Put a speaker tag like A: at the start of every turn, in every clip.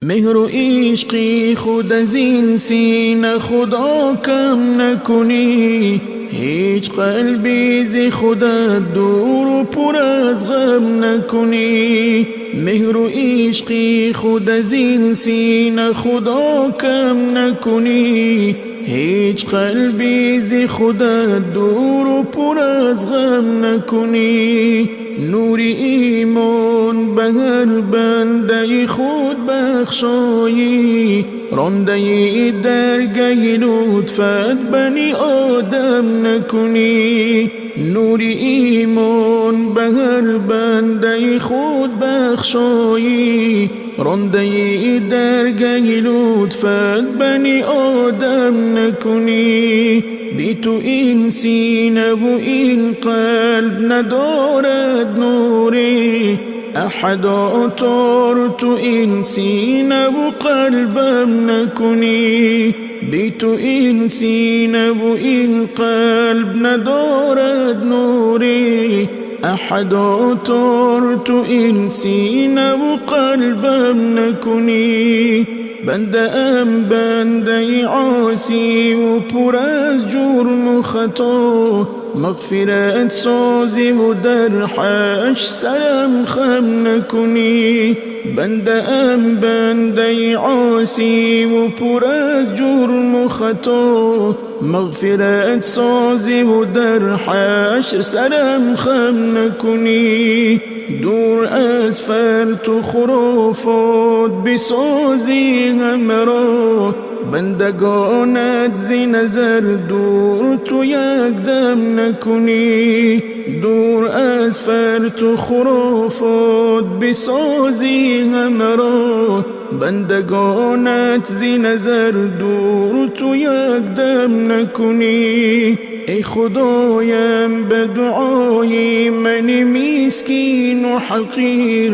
A: مهر و عشقی خود از این سینه خدا کم نکنی، هیچ قلبی ز خودت دور و پر از غم نکنی. مهر و عشقی خود از این سینه خدا کم نکنی، هیچ قلبی ز خودت دور و پر از غم نکنی. نور ایمان به هر بنده خود بخشایی، رانده درگه لطفت بنی آدم نکنی. نور ایمان به هر بنده خود بخشایی، رانده درگه لطفت بنی آدم نکنی. بی تو این سینه و این قلب ندارد نوری، احد آتار تو این سینه و قلبم نکنی. بی تو این سینه و این قلب ندارد نوری، احد آتار تو این سینه و قلبم نکنی. بنده ام بنده عاصی و پر از جرم و خطا، مغفرت سازی و در حشر سرم خم نکنی. بنده ام بنده عاصی و پر از جرم و خطا، مغفرت سازی و در حشر سرم خم نکنی. دور از فرط و خرافات بسازی همه را، بندگانت زی نظر دور تو یک دم نکنی. دور از فرط و خرافات بسازی همه را، بندگانت زی نظر دور تو یک دم نکنی. ای خدایم به دعای من مسکین و حقیر،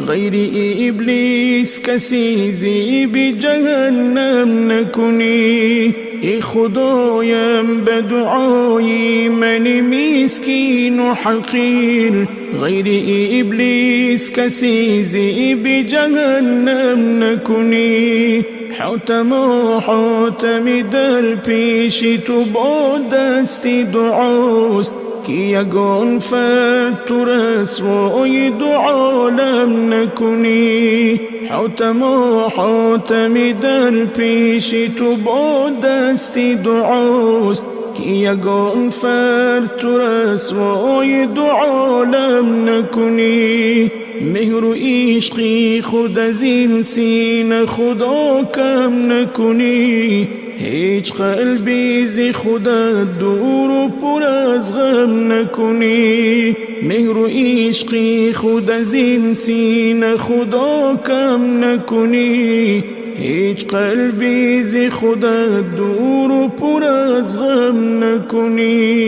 A: غیر ابلیس کسی زیب جهنم نکنی. ای خدایم به دعای من مسکین و حقیر، غیر ابلیس کسی زیب جهنم نکنی. حاتما حاتمی در پیش تو با دستی دعاست، که یگان فرد تو رسوای دو عالم نکنی. حاتما حاتمی در پیش تو با دستی دعاست، که یگان فرد تو رسوای دو عالم نکنی. مهر و عشقی خود از این سینه خدا کم نکنی، هیچ قلبی ز خودت دور و پر از غم نکنی. مهر و عشقی خود از این سینه خدا کم نکنی، هیچ قلبی ز خودت دور و پر از غم نکنی.